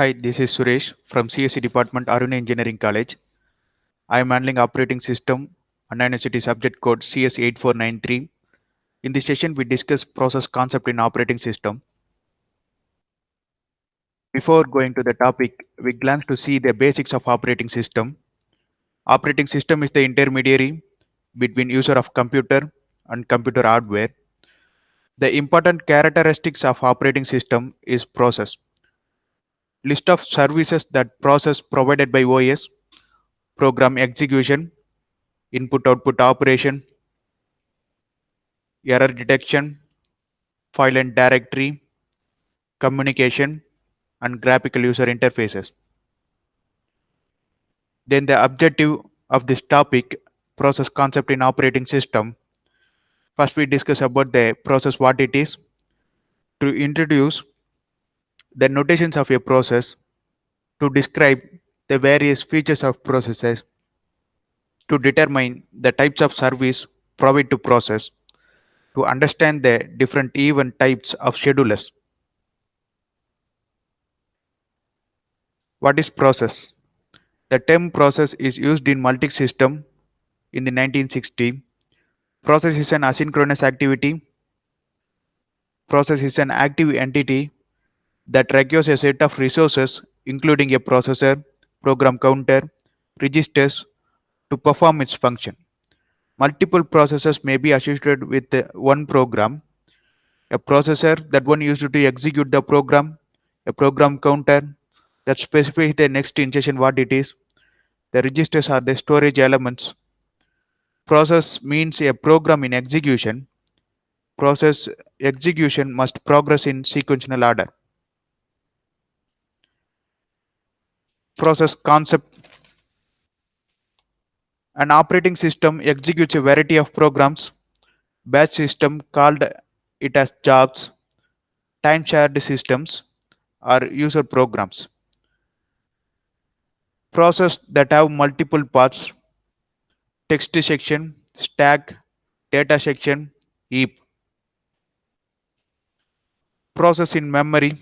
Hi, this is Suresh from CSE Department, Aruna Engineering College. I am handling operating system Anna University subject code CS8493. In this session, we discuss process concept in operating system. Before going to the topic, we glance to see the basics of operating system. Operating system is the intermediary between user of computer and computer hardware. The important characteristics of operating system is process. List of services that process provided by OS, program execution, input output operation, error detection, file and directory, communication, and graphical user interfaces. Then the objective of this topic, process concept in operating system. First we discuss about the process, what it is, to introduce the notations of a process, to describe the various features of processes, to determine the types of service provided to process, to understand the different event types of schedulers. What is process? The term process is used in multi-system in the 1960s. Process is an asynchronous activity. Process is an active entity that requires a set of resources, including a processor, program counter, registers, to perform its function. Multiple processes may be associated with one program. A processor that one used to execute the program, a program counter that specifies the next instruction what it is. The registers are the storage elements. Process means a program in execution. Process execution must progress in sequential order. Process concept. An operating system executes a variety of programs. Batch system called it as jobs, time shared systems, or user programs. Process that have multiple parts, text section, stack, data section, heap. Process in memory.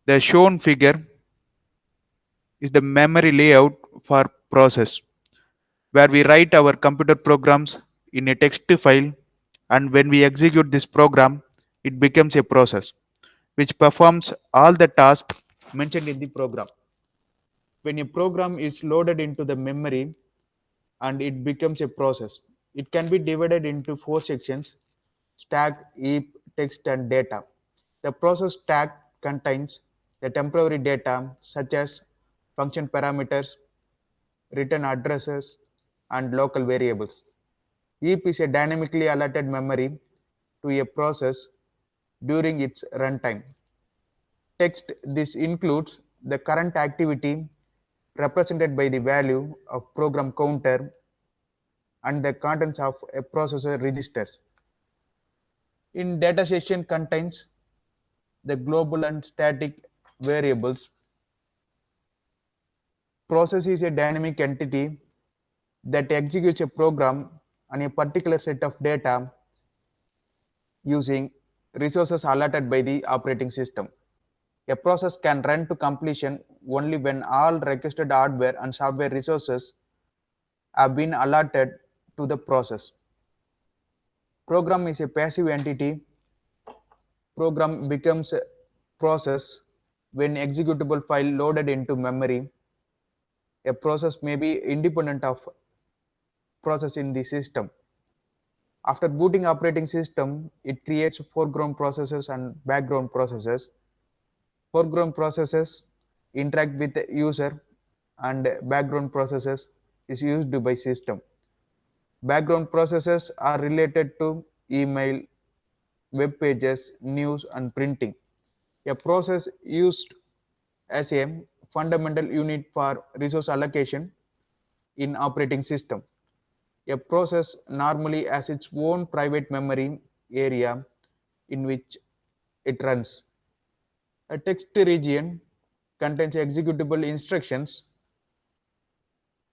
The shown figure is the memory layout for process, where we write our computer programs in a text file, and when we execute this program, it becomes a process which performs all the tasks mentioned in the program. When a program is loaded into the memory and it becomes a process, it can be divided into four sections: stack, heap, text, and data. The process stack contains the temporary data such as function parameters, return addresses, and local variables. Heap is a dynamically allotted memory to a process during its runtime. Text: this includes the current activity represented by the value of program counter and the contents of a processor registers. In data section contains the global and static variables. Process is a dynamic entity that executes a program on a particular set of data using resources allotted by the operating system. A process can run to completion only when all requested hardware and software resources have been allotted to the process. Program is a passive entity. Program becomes a process when executable file loaded into memory. A process may be independent of process in the system. After booting operating system, it creates foreground processes and background processes. Foreground processes interact with the user and background processes is used by system. Background processes are related to email, web pages, news, and printing. A process used as a fundamental unit for resource allocation in operating system. A process normally has its own private memory area in which it runs. A text region contains executable instructions.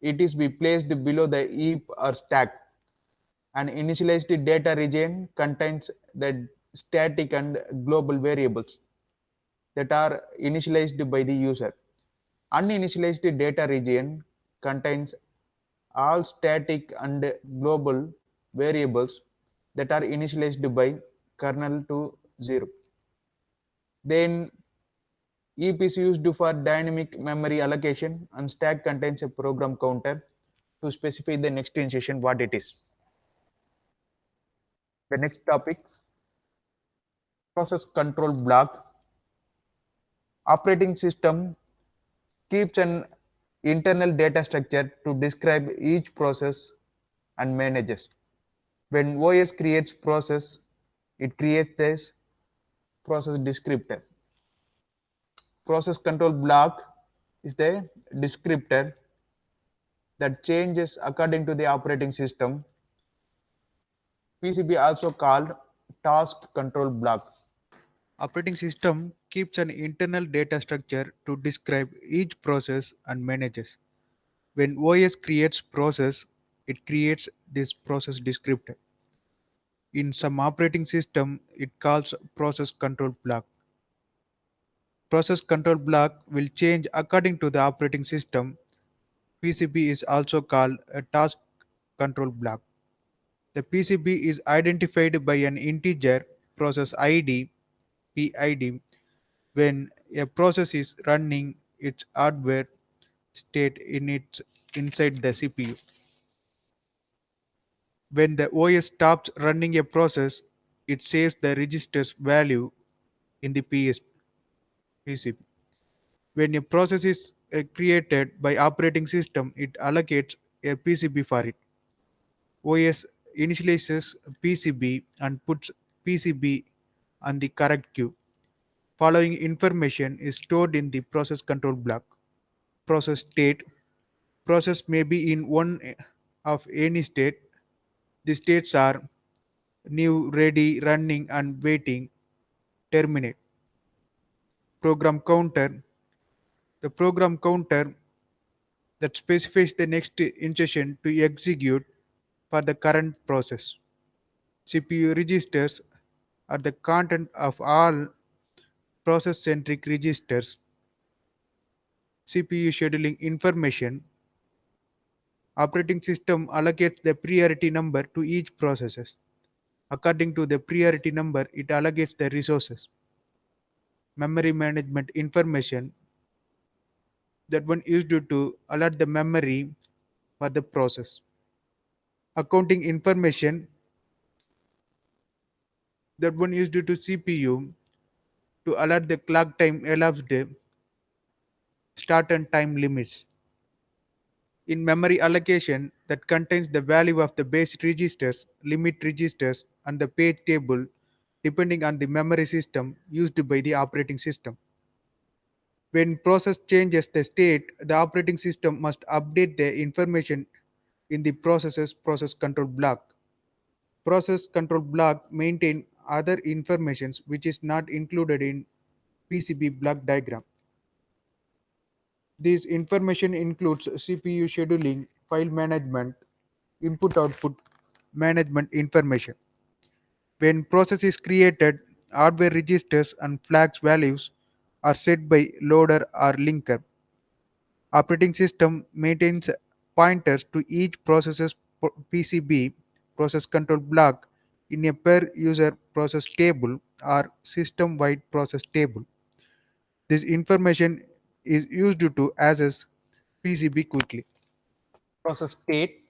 It is be placed below the heap or stack. An initialized data region contains the static and global variables. that are initialized by the user. Uninitialized data region contains all static and global variables that are initialized by kernel to 0. Then EEP is used for dynamic memory allocation, and stack contains a program counter to specify the next instruction what it is. The next topic, process control block. Operating system keeps an internal data structure to describe each process and manages. When OS creates process, it creates this process descriptor. Process control block is the descriptor that changes according to the operating system. PCB also called task control block. Operating system keeps an internal data structure to describe each process and manages. When OS creates process, it creates this process descriptor. In some operating system, it calls process control block. Process control block will change according to the operating system. PCB is also called a task control block. The PCB is identified by an integer process ID PID when a process is running its hardware state inside the CPU. When the OS stops running a process, it saves the register's value in the PCB. When a process is created by operating system, it allocates a PCB for it. OS initializes PCB and puts PCB on the correct queue. Following information is stored in the process control block. Process state. Process may be in one of any state. The states are new, ready, running, and waiting. Terminate. Program counter. The program counter that specifies the next instruction to execute for the current process. CPU registers are the content of all process-centric registers. CPU scheduling information. Operating system allocates the priority number to each process. According to the priority number, it allocates the resources. Memory management information that one used to allot the memory for the process. Accounting information that one used to CPU to allot the clock time elapsed, start and time limits. In memory allocation that contains the value of the base registers, limit registers, and the page table depending on the memory system used by the operating system. When process changes the state, the operating system must update the information in the process's process control block. Process control block maintain other informations which is not included in PCB block diagram. This information includes CPU scheduling, file management, input-output management information. When process is created, hardware registers and flags values are set by loader or linker. Operating system maintains pointers to each process's PCB process control block in a per user process table or system-wide process table. This information is used to access PCB quickly. Process state.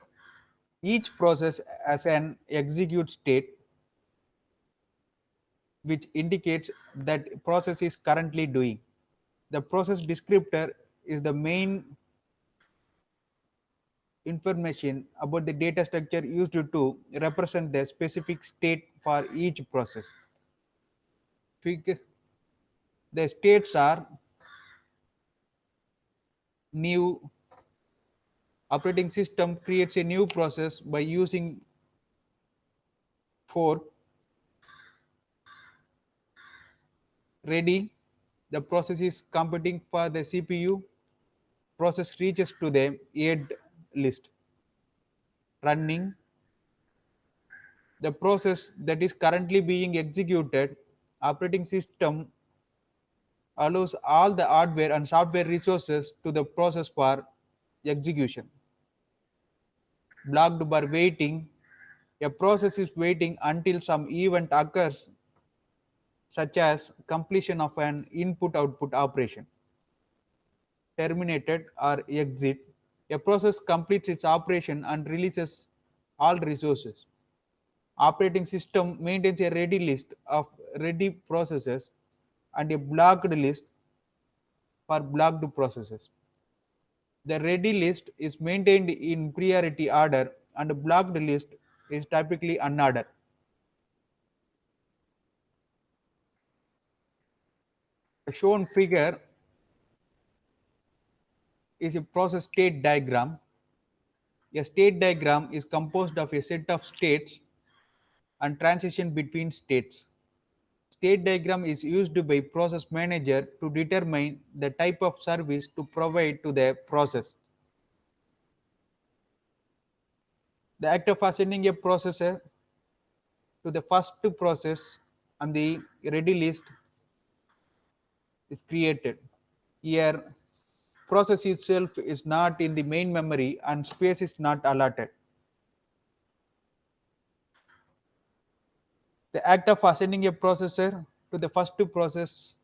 Each process has an execute state which indicates that process is currently doing. The process descriptor is the main information about the data structure used to represent the specific state for each process. The states are new. Operating system creates a new process by using fork. Ready. The process is computing for the CPU. Process reaches to the aid list. Running. The process that is currently being executed. Operating system allows all the hardware and software resources to the process for execution. Blocked by waiting, a process is waiting until some event occurs, such as completion of an input-output operation. Terminated or exit, a process completes its operation and releases all resources. Operating system maintains a ready list of ready processes and a blocked list for blocked processes. The ready list is maintained in priority order and the blocked list is typically unordered. The shown figure is a process state diagram. A state diagram is composed of a set of states and transition between states. State diagram is used by process manager to determine the type of service to provide to the process. The act of assigning a processor to the first process on the ready list is created. Here, process itself is not in the main memory and space is not allotted. The act of assigning a processor to the first process,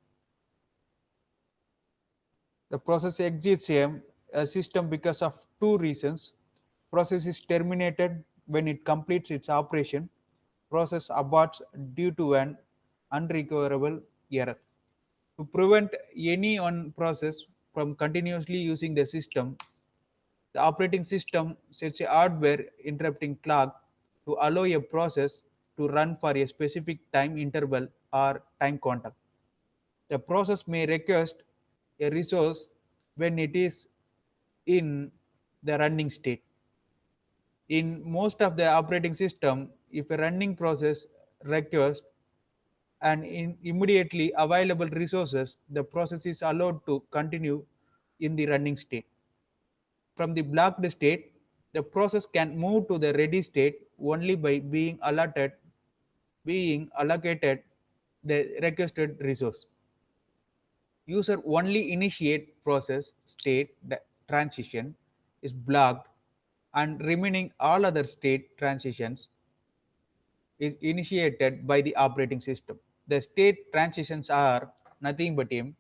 the process exits a system because of two reasons. Process is terminated when it completes its operation. Process aborts due to an unrecoverable error. To prevent any one process from continuously using the system, the operating system sets a hardware interrupting clock to allow a process to run for a specific time interval or time quantum. The process may request a resource when it is in the running state. In most of the operating system, if a running process requests and in immediately available resources, the process is allowed to continue in the running state. From the blocked state, the process can move to the ready state only by being allocated the requested resource. User only initiate process state transition is blocked and remaining all other state transitions is initiated by the operating system. The state transitions are nothing but a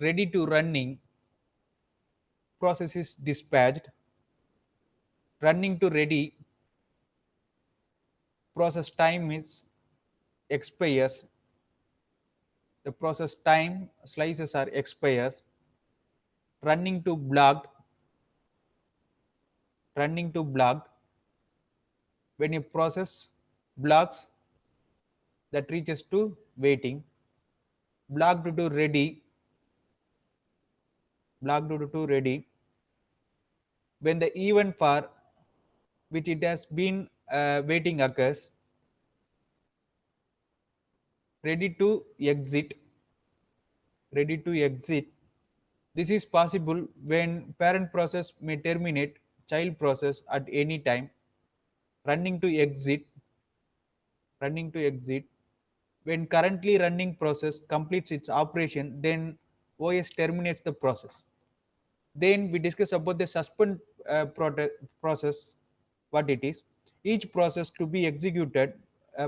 ready to running process is dispatched, running to ready process time is expires, the process time slices are expires, running to blocked, running to blocked, when a process blocks that reaches to waiting, blocked to ready, blocked to ready, when the event for which it has been waiting occurs, ready to exit, ready to exit. This is possible when parent process may terminate child process at any time. Running to exit, running to exit. When currently running process completes its operation, then OS terminates the process. Then we discuss about the suspend process, what it is. Each process to be executed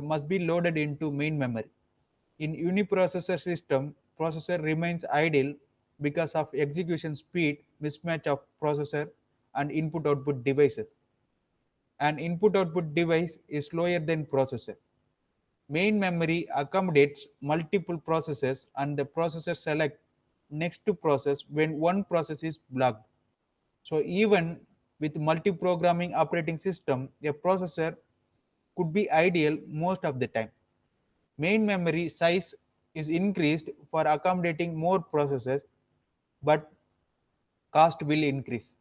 must be loaded into main memory. In uniprocessor system, processor remains idle because of execution speed mismatch of processor and input-output devices. An input-output device is slower than processor. Main memory accommodates multiple processes and the processor select next to process when one process is blocked. So even with multi-programming operating system, a processor could be ideal most of the time. Main memory size is increased for accommodating more processes, but cost will increase.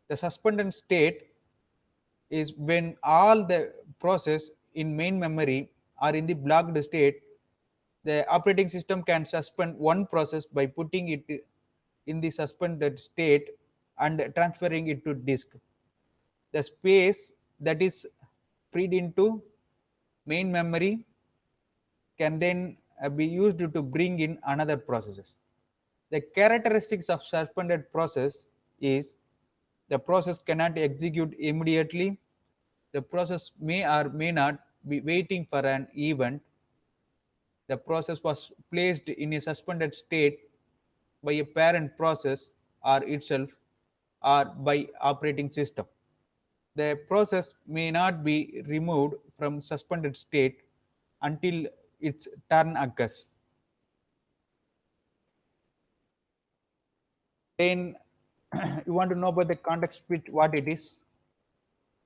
The suspended state is when all the process in main memory are in the blocked state. The operating system can suspend one process by putting it in the suspended state and transferring it to disk. The space that is freed into main memory can then be used to bring in another processes. The characteristics of suspended process is the process cannot execute immediately. The process may or may not be waiting for an event. The process was placed in a suspended state by a parent process or itself or by operating system. The process may not be removed from suspended state until its turn occurs. Then you want to know about the context switch, what it is.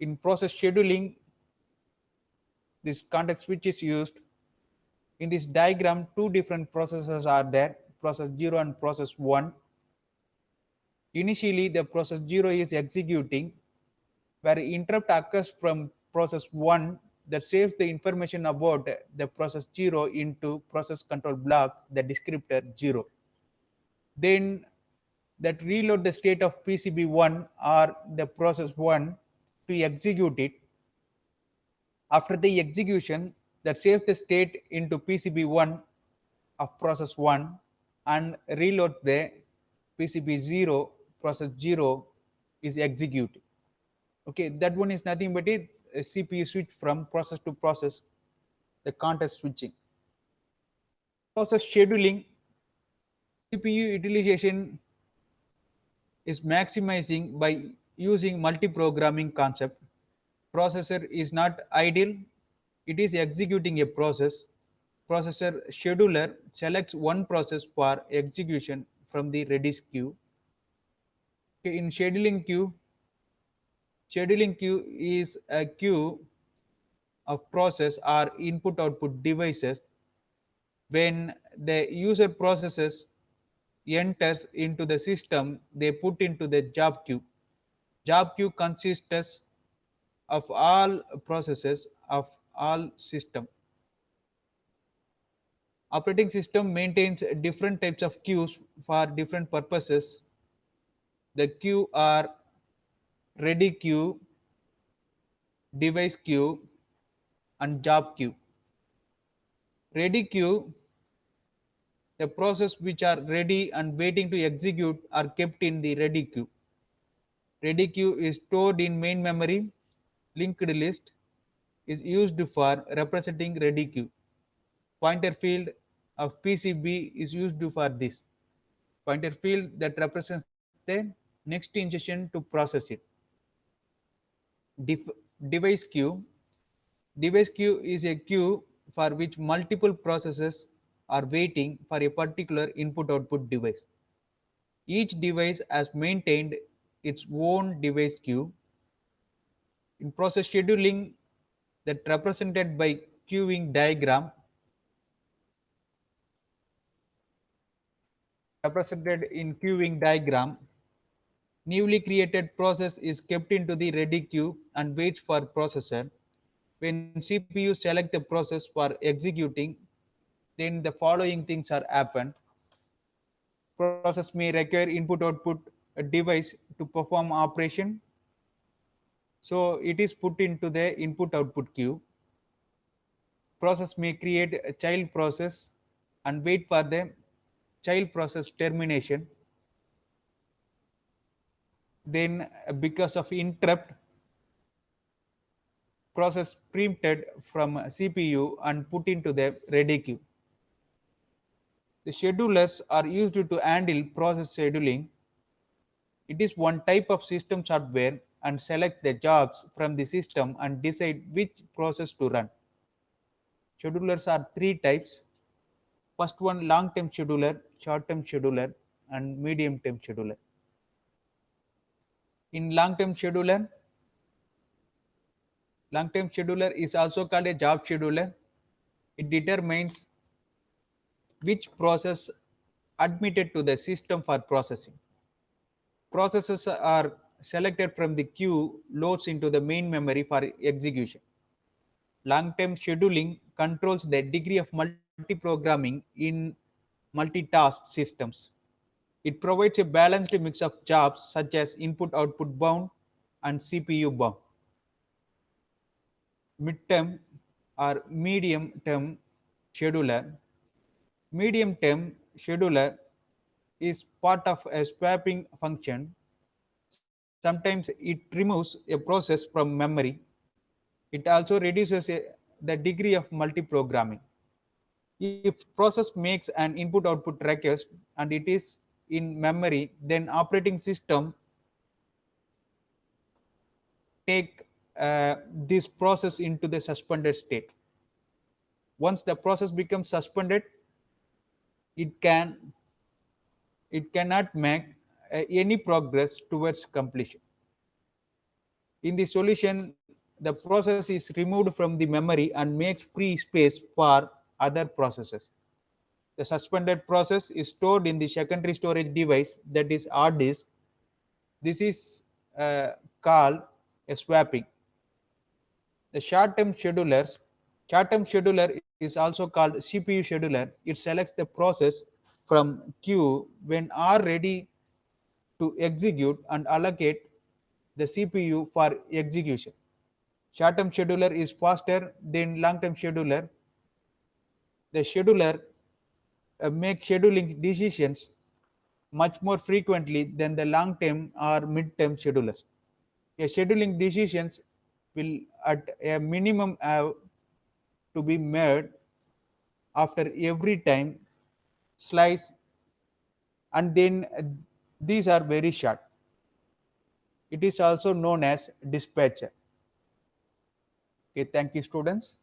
In process scheduling, this context switch is used. In this diagram, two different processes are there, process 0 and process 1. Initially, the process 0 is executing, where interrupt occurs from process 1 that saves the information about the process 0 into process control block, the descriptor 0. Then that reload the state of PCB1 or the process 1 to execute it. After the execution, that saves the state into PCB1 of process 1 and reload the PCB0, process 0 is executed. Okay, that one is nothing but a CPU switch from process to process, the context switching. Process scheduling, CPU utilization is maximizing by using multi-programming concept. Processor is not idle, it is executing a process. Processor scheduler selects one process for execution from the Redis queue. Okay, in scheduling queue is a queue of process or input output devices. When the user processes enters into the system, they put into the job queue. Job queue consists of all processes of all system. Operating system maintains different types of queues for different purposes. The queue are ready queue, device queue, and job queue. Ready queue, the process which are ready and waiting to execute are kept in the ready queue. Ready queue is stored in main memory. Linked list is used for representing ready queue. Pointer field of PCB is used for this. Pointer field that represents the next instruction to process it. Def device queue. Device queue is a queue for which multiple processes are waiting for a particular input-output device. Each device has maintained its own device queue. In process scheduling, that represented by queuing diagram, represented in queuing diagram, newly created process is kept into the ready queue and waits for processor. When CPU select the process for executing, then the following things are happen. Process may require input output device to perform operation. So it is put into the input output queue. Process may create a child process and wait for the child process termination. Then because of interrupt, process preempted from CPU and put into the ready queue. The schedulers are used to handle process scheduling. It is one type of system software and select the jobs from the system and decide which process to run. Schedulers are three types. First one, long-term scheduler, short-term scheduler, and medium-term scheduler. In long-term scheduler is also called a job scheduler. It determines which process admitted to the system for processing. Processes are selected from the queue, loads into the main memory for execution. Long-term scheduling controls the degree of multi-programming in multitask systems. It provides a balanced mix of jobs such as input-output bound and CPU bound. Mid-term or medium-term scheduler. Medium-term scheduler is part of a swapping function. Sometimes it removes a process from memory. It also reduces the degree of multiprogramming. If process makes an input output request and it is in memory, then operating system take this process into the suspended state. Once the process becomes suspended, it can it cannot make any progress towards completion. In the solution, the process is removed from the memory and makes free space for other processes. The suspended process is stored in the secondary storage device, that is hard disk. This is called a swapping. The short-term scheduler is also called CPU scheduler. It selects the process from queue when are ready to execute and allocate the CPU for execution. Short-term scheduler is faster than long-term scheduler. The scheduler makes scheduling decisions much more frequently than the long-term or mid-term schedulers. A scheduling decisions will at a minimum have to be made after every time slice, and then these are very short. It is also known as dispatcher. Okay, thank you students.